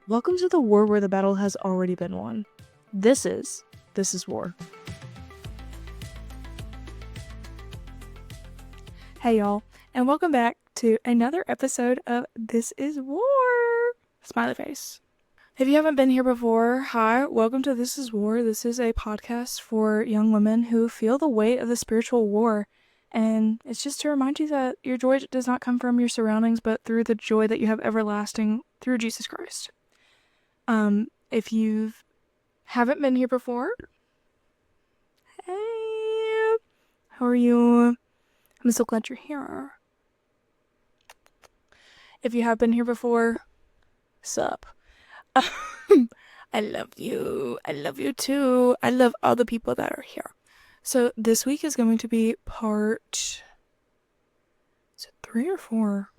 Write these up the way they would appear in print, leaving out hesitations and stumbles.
Welcome to the war where the battle has already been won. This is war. Hey y'all, and welcome back to another episode of This is War. Smiley face. If you haven't been here before, hi, welcome to This is War. This is a podcast for young women who feel the weight of the spiritual war. And it's just to remind you that your joy does not come from your surroundings, but through the joy that you have everlasting through Jesus Christ. If you haven't been here before, hey, how are you? I'm so glad you're here. If you have been here before, sup. I love you. I love you too. I love all the people that are here. So this week is going to be part... Is it 3 or 4?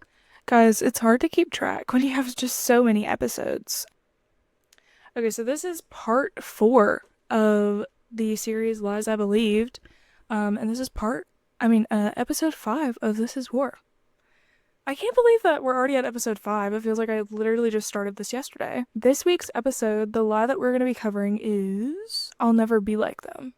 Guys, it's hard to keep track when you have just so many episodes. Okay, so this is part 4 of the series Lies I Believed. And this is episode 5 of This is War. I can't believe that we're already at episode 5. It feels like I literally just started this yesterday. This week's episode, the lie that we're going to be covering is I'll never be like them.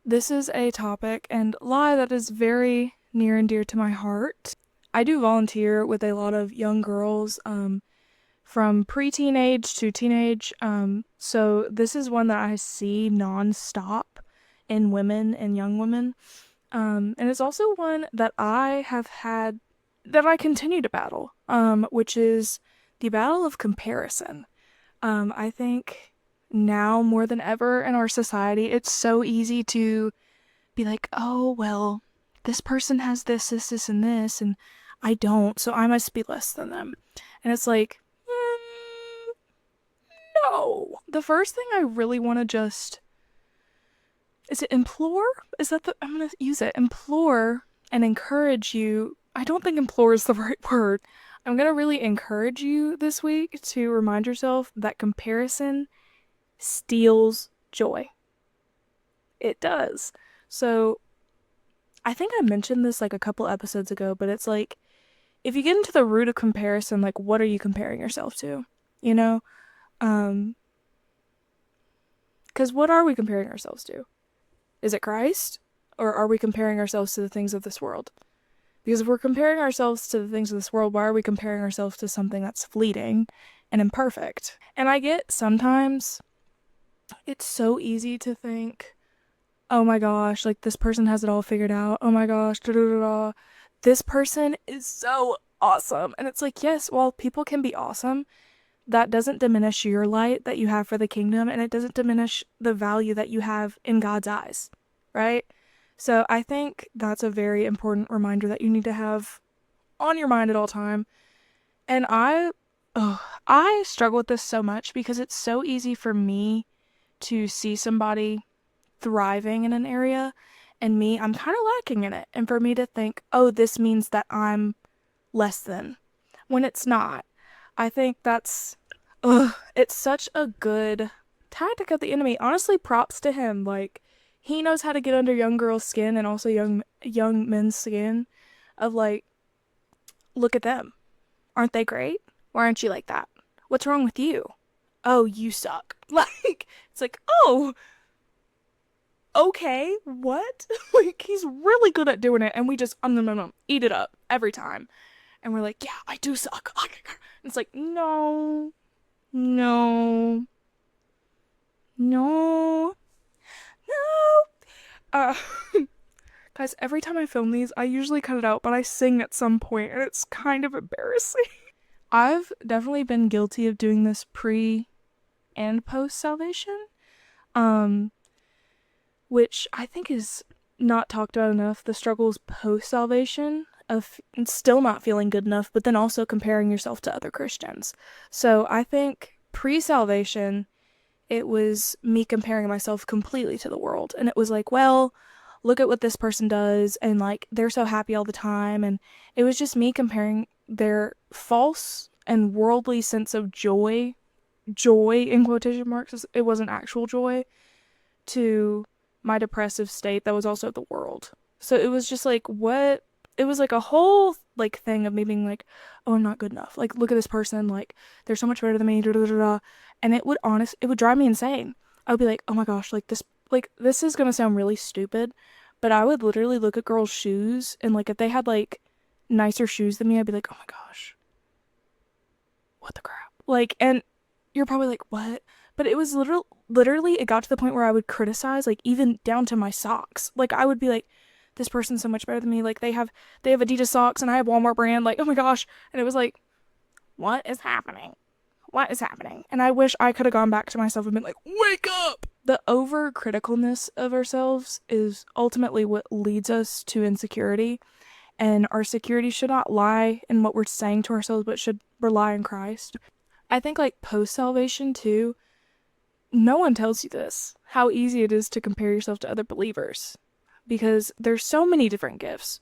This is a topic and lie that is very near and dear to my heart. I do volunteer with a lot of young girls, from pre-teenage to teenage, so this is one that I see non-stop in women and young women, and it's also one that I have had, that I continue to battle, which is the battle of comparison. I think now more than ever in our society, it's so easy to be like, oh, well, this person has this, and this, and I don't, so I must be less than them. And it's like, no. The first thing I really want to just... Is it implore? I'm going to use it. Implore and encourage you. I don't think implore is the right word. I'm going to really encourage you this week to remind yourself that comparison steals joy. It does. So, I think I mentioned this like a couple episodes ago, but it's like, if you get into the root of comparison, like, what are you comparing yourself to? You know? Because what are we comparing ourselves to? Is it Christ? Or are we comparing ourselves to the things of this world? Because if we're comparing ourselves to the things of this world, why are we comparing ourselves to something that's fleeting and imperfect? And I get sometimes it's so easy to think, oh my gosh, like this person has it all figured out. Oh my gosh, da da da da. This person is so awesome. And it's like, yes, while people can be awesome, that doesn't diminish your light that you have for the kingdom, and it doesn't diminish the value that you have in God's eyes, right? So I think that's a very important reminder that you need to have on your mind at all time. And I struggle with this so much because it's so easy for me to see somebody thriving in an area and I'm kind of lacking in it. And for me to think, oh, this means that I'm less than, when it's not. I think it's such a good tactic of the enemy. Honestly, props to him. Like, he knows how to get under young girls' skin and also young men's skin of like, look at them. Aren't they great? Why aren't you like that? What's wrong with you? Oh, you suck. Like, it's like, oh, okay, what? Like, he's really good at doing it, and we just, eat it up every time. And we're like, yeah, I do suck. It's like, no, no, no, no. Uh, guys, every time I film these, I usually cut it out, but I sing at some point, and it's kind of embarrassing. I've definitely been guilty of doing this pre and post salvation, which I think is not talked about enough. The struggles post salvation of still not feeling good enough, but then also comparing yourself to other Christians. So I think pre-salvation, it was me comparing myself completely to the world. And it was like, well, look at what this person does, and like, they're so happy all the time. And it was just me comparing their false and worldly sense of joy in quotation marks, it wasn't actual joy, to my depressive state that was also the world. So it was just like, what it was like a whole like thing of me being like, oh, I'm not good enough. Like, look at this person. Like, they're so much better than me. Da, da, da, da. And it would drive me insane. I would be like, oh my gosh, like this is gonna sound really stupid, but I would literally look at girls' shoes and like if they had like nicer shoes than me, I'd be like, oh my gosh, what the crap? Like, and you're probably like, what? But it was literally, it got to the point where I would criticize, like, even down to my socks. Like, I would be like, this person's so much better than me. Like, they have Adidas socks and I have Walmart brand. Like, oh my gosh. And it was like, what is happening? What is happening? And I wish I could have gone back to myself and been like, wake up! The over criticalness of ourselves is ultimately what leads us to insecurity. And our security should not lie in what we're saying to ourselves, but should rely on Christ. I think, like, post salvation, too, no one tells you this, how easy it is to compare yourself to other believers. Because there's so many different gifts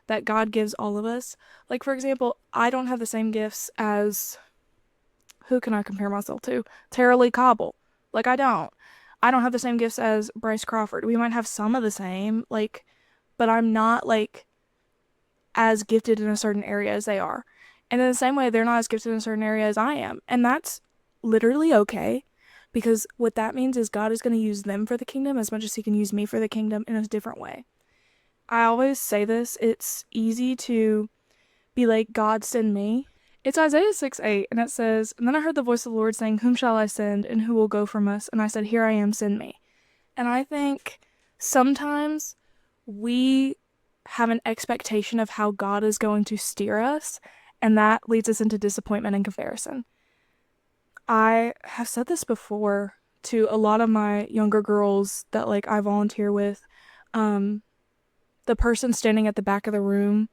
that God gives all of us. Like, for example, I don't have the same gifts as, who can I compare myself to? Tara Lee Cobble. Like, I don't. I don't have the same gifts as Bryce Crawford. We might have some of the same, like, but I'm not, like, as gifted in a certain area as they are. And in the same way, they're not as gifted in a certain area as I am. And that's literally okay. Because what that means is God is going to use them for the kingdom as much as he can use me for the kingdom in a different way. I always say this, it's easy to be like, God send me. It's Isaiah 6:8, and it says, and then I heard the voice of the Lord saying, whom shall I send, and who will go from us? And I said, here I am, send me. And I think sometimes we have an expectation of how God is going to steer us, and that leads us into disappointment and comparison. I have said this before to a lot of my younger girls that like I volunteer with. Um, the person standing at the back of the room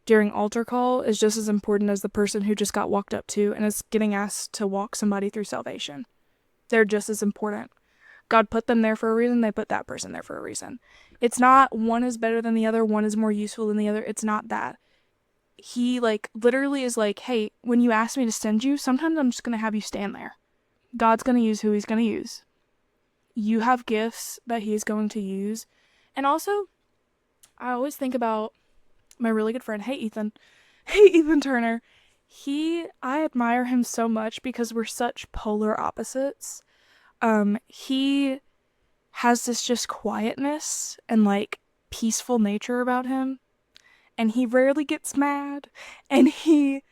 during altar call is just as important as the person who just got walked up to and is getting asked to walk somebody through salvation. They're just as important. God put them there for a reason, they put that person there for a reason. It's not one is better than the other, one is more useful than the other. It's not that. He like literally is like, hey, when you ask me to send you, sometimes I'm just gonna have you stand there. God's gonna use who he's gonna use. You have gifts that he's going to use. And also, I always think about my really good friend, hey Ethan. Hey Ethan Turner. I admire him so much because we're such polar opposites. He has this just quietness and like peaceful nature about him, and he rarely gets mad, and he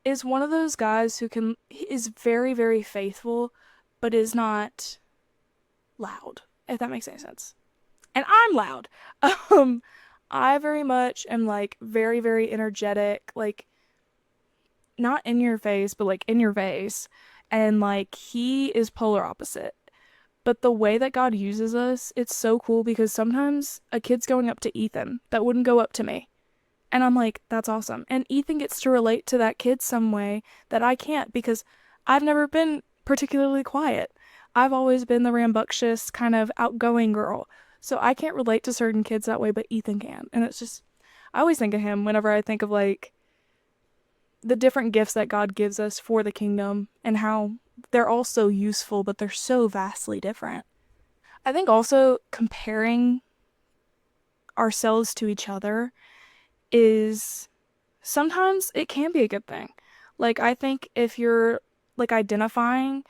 is one of those guys he is very, very faithful, but is not loud, if that makes any sense. And I'm loud. Um, I very much am like very, very energetic, like not in your face, but like in your face. And like he is polar opposite. But the way that God uses us, it's so cool because sometimes a kid's going up to Ethan that wouldn't go up to me. And I'm like, that's awesome. And Ethan gets to relate to that kid some way that I can't because I've never been particularly quiet. I've always been the rambunctious, kind of outgoing girl. So I can't relate to certain kids that way, but Ethan can. And it's just, I always think of him whenever I think of like the different gifts that God gives us for the kingdom and how they're all so useful, but they're so vastly different. I think also comparing ourselves to each other is sometimes it can be a good thing. Like, I think if you're like identifying,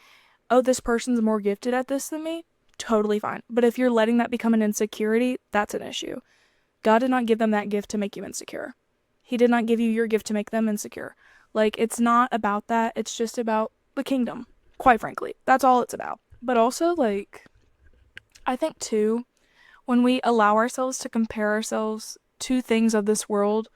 oh, this person's more gifted at this than me, totally fine. But if you're letting that become an insecurity, that's an issue. God did not give them that gift to make you insecure. He did not give you your gift to make them insecure. Like, it's not about that. It's just about the kingdom, quite frankly. That's all it's about. But also, like, I think too, when we allow ourselves to compare ourselves to things of this world,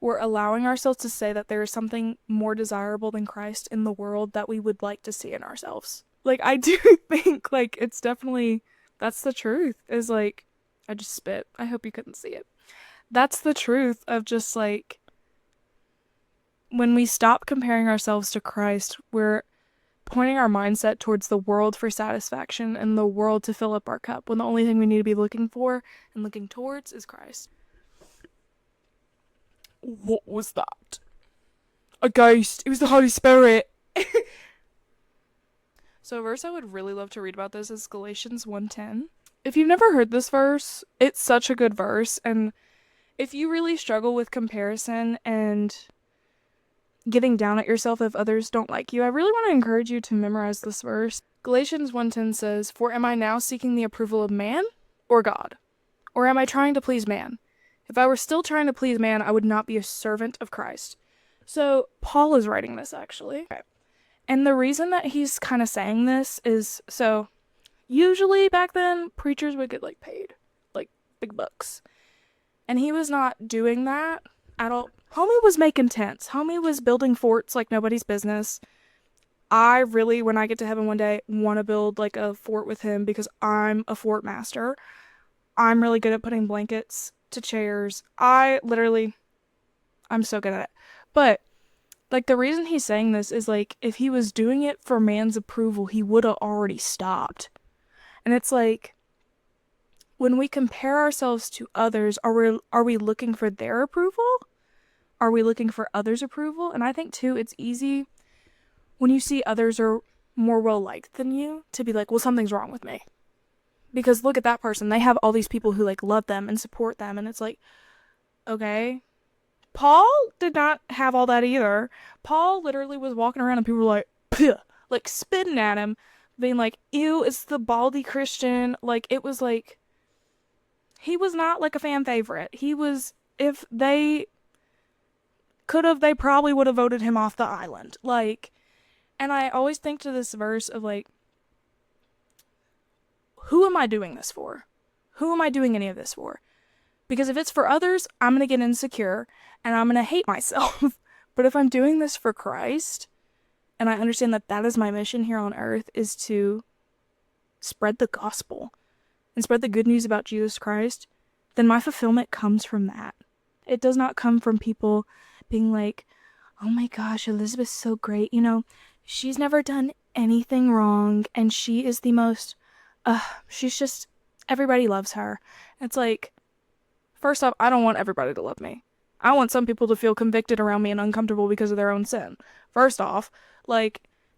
we're allowing ourselves to say that there is something more desirable than Christ in the world that we would like to see in ourselves. Like, I do think, like, it's definitely, that's the truth, is like, I just spit. I hope you couldn't see it. That's the truth of just, like, when we stop comparing ourselves to Christ, we're pointing our mindset towards the world for satisfaction and the world to fill up our cup, when the only thing we need to be looking for and looking towards is Christ. What was that? A ghost. It was the Holy Spirit. So a verse I would really love to read about this is Galatians 1:10. If you've never heard this verse, it's such a good verse, and if you really struggle with comparison and getting down at yourself if others don't like you, I really want to encourage you to memorize this verse. Galatians 1:10 says, "For am I now seeking the approval of man or God? Or am I trying to please man? If I were still trying to please man, I would not be a servant of Christ." So Paul is writing this, actually. Okay. And the reason that he's kind of saying this is, so usually back then, preachers would get paid, big bucks. And he was not doing that at all. Homie was making tents. Homie was building forts like nobody's business. I really, when I get to heaven one day, want to build a fort with him because I'm a fort master. I'm really good at putting blankets to chairs. I'm so good at it. But the reason he's saying this is if he was doing it for man's approval, he would have already stopped. And it's when we compare ourselves to others, are we looking for their approval? Are we looking for others' approval? And I think too, it's easy when you see others are more well-liked than you to be well, something's wrong with me. Because look at that person. They have all these people who love them and support them. And it's okay. Paul did not have all that either. Paul literally was walking around and people were spitting at him, being ew, it's the baldy Christian. It was he was not a fan favorite. He was, if they could have, they probably would have voted him off the island. And I always think to this verse of who am I doing this for? Who am I doing any of this for? Because if it's for others, I'm going to get insecure and I'm going to hate myself. But if I'm doing this for Christ, and I understand that that is my mission here on earth, is to spread the gospel and spread the good news about Jesus Christ, then my fulfillment comes from that. It does not come from people being oh my gosh, Elizabeth's so great. She's never done anything wrong and she is the most, she's just, everybody loves her. It's first off, I don't want everybody to love me. I want some people to feel convicted around me and uncomfortable because of their own sin. First off,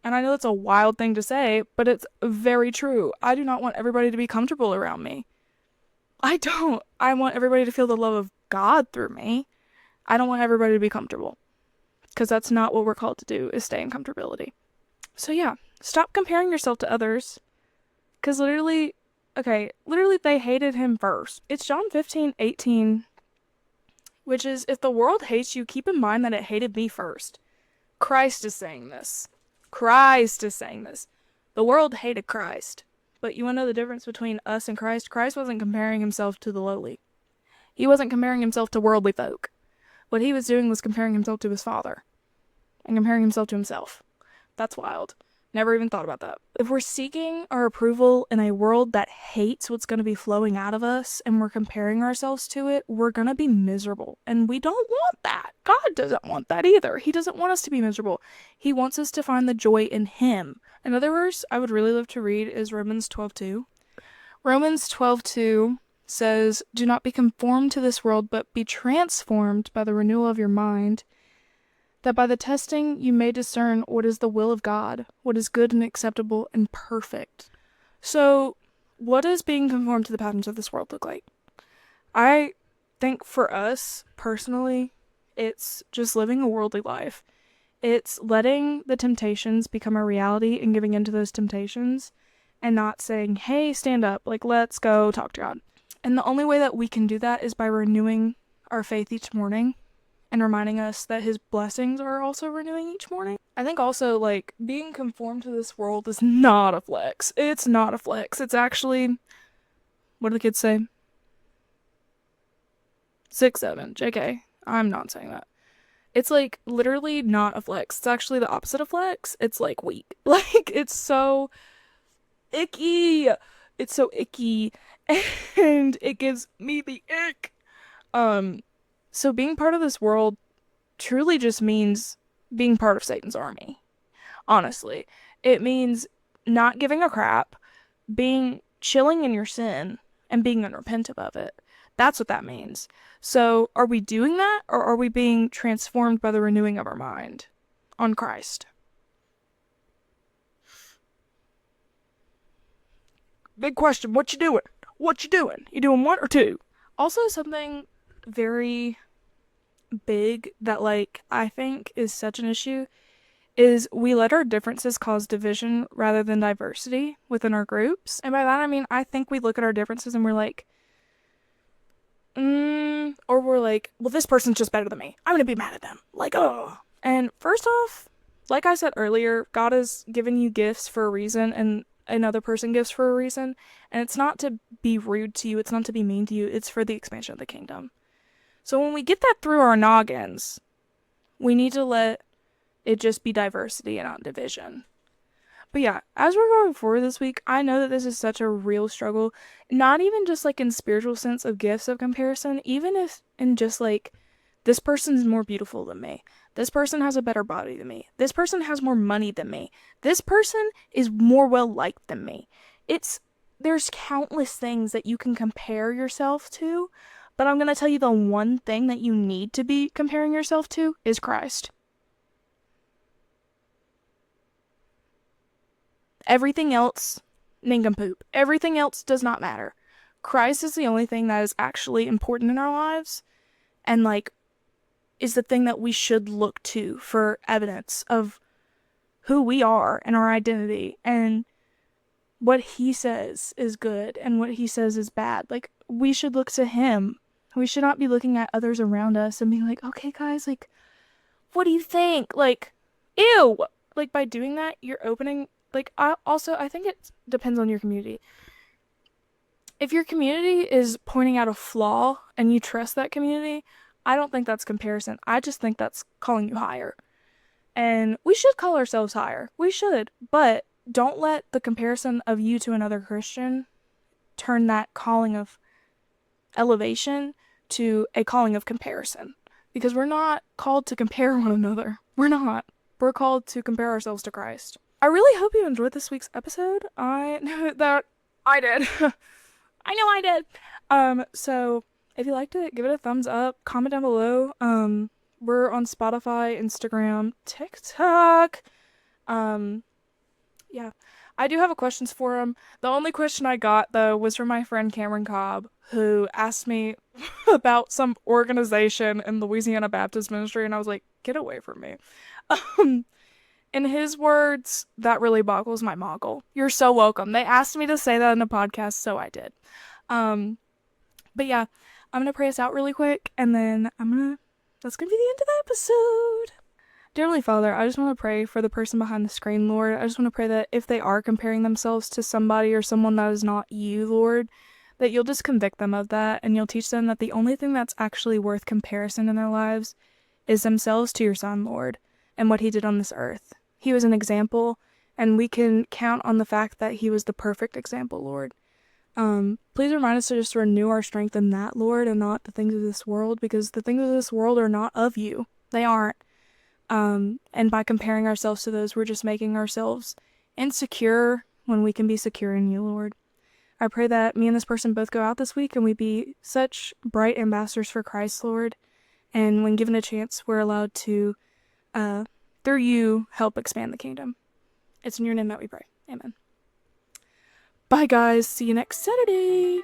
and I know that's a wild thing to say, but it's very true. I do not want everybody to be comfortable around me. I don't. I want everybody to feel the love of God through me. I don't want everybody to be comfortable. Because that's not what we're called to do, is stay in comfortability. So yeah, stop comparing yourself to others. Because literally they hated him first. It's John 15:18, which is, if the world hates you, keep in mind that it hated me first. Christ is saying this. Christ is saying this. The world hated Christ. But you want to know the difference between us and Christ? Christ wasn't comparing himself to the lowly. He wasn't comparing himself to worldly folk. What he was doing was comparing himself to his Father. And comparing himself to himself. That's wild. Never even thought about that. If we're seeking our approval in a world that hates what's going to be flowing out of us and we're comparing ourselves to it, we're going to be miserable. And we don't want that. God doesn't want that either. He doesn't want us to be miserable. He wants us to find the joy in him. Another verse I would really love to read is Romans 12:2. Romans 12:2 says, "Do not be conformed to this world, but be transformed by the renewal of your mind, that by the testing you may discern what is the will of God, what is good and acceptable and perfect." So, what does being conformed to the patterns of this world look like? I think for us, personally, it's just living a worldly life. It's letting the temptations become a reality and giving into those temptations and not saying, hey, stand up, let's go talk to God. And the only way that we can do that is by renewing our faith each morning and reminding us that his blessings are also renewing each morning. I think also, being conformed to this world is not a flex. It's not a flex. It's actually, what do the kids say? 6'7". JK. I'm not saying that. It's, literally not a flex. It's actually the opposite of flex. It's, weak. It's so icky. It's so icky. And it gives me the ick. So being part of this world truly just means being part of Satan's army. Honestly. It means not giving a crap, chilling in your sin, and being unrepentant of it. That's what that means. So, are we doing that, or are we being transformed by the renewing of our mind on Christ? Big question. What you doing? What you doing? You doing one or two? Also, something very big that, like, I think is such an issue is we let our differences cause division rather than diversity within our groups. And by that I mean, I think we look at our differences and we're like, or we're like, well, this person's just better than me. I'm gonna be mad at them. Like, oh. And first off, like I said earlier, God has given you gifts for a reason and another person gifts for a reason. And it's not to be rude to you, it's not to be mean to you, it's for the expansion of the kingdom. So when we get that through our noggins, we need to let it just be diversity and not division. But yeah, as we're going forward this week, I know that this is such a real struggle. Not even just like in spiritual sense of gifts of comparison, even if in just like, this person's more beautiful than me. This person has a better body than me. This person has more money than me. This person is more well liked than me. There's countless things that you can compare yourself to, but I'm going to tell you the one thing that you need to be comparing yourself to is Christ. Everything else, nincompoop. Everything else does not matter. Christ is the only thing that is actually important in our lives, and like, is the thing that we should look to for evidence of who we are and our identity and what he says is good and what he says is bad. Like, we should look to him. We should not be looking at others around us and being like, okay guys, like, what do you think? Like, ew! Like, by doing that, you're opening, like, I think it depends on your community. If your community is pointing out a flaw and you trust that community, I don't think that's comparison. I just think that's calling you higher. And we should call ourselves higher. We should. But don't let the comparison of you to another Christian turn that calling of elevation to a calling of comparison. Because we're not called to compare one another. We're not. We're called to compare ourselves to Christ. I really hope you enjoyed this week's episode. I know that I did. I know I did. So if you liked it, give it a thumbs up. Comment down below. We're on Spotify, Instagram, TikTok. Yeah. I do have a questions forum. The only question I got, though, was from my friend Cameron Cobb, who asked me about some organization in Louisiana Baptist Ministry, and I was like, get away from me. In his words, that really boggles my moggle. You're so welcome. They asked me to say that in a podcast, so I did. But yeah, I'm gonna pray us out really quick, and then that's gonna be the end of the episode. Dear Heavenly Father, I just want to pray for the person behind the screen, Lord. I just want to pray that if they are comparing themselves to somebody or someone that is not you, Lord, that you'll just convict them of that, and you'll teach them that the only thing that's actually worth comparison in their lives is themselves to your Son, Lord, and what he did on this earth. He was an example, and we can count on the fact that he was the perfect example, Lord. Please remind us to just renew our strength in that, Lord, and not the things of this world, because the things of this world are not of you. They aren't. And by comparing ourselves to those, we're just making ourselves insecure when we can be secure in you, Lord. I pray that me and this person both go out this week and we be such bright ambassadors for Christ, Lord. And when given a chance, we're allowed to, through you, help expand the kingdom. It's in your name that we pray. Amen. Bye, guys. See you next Saturday.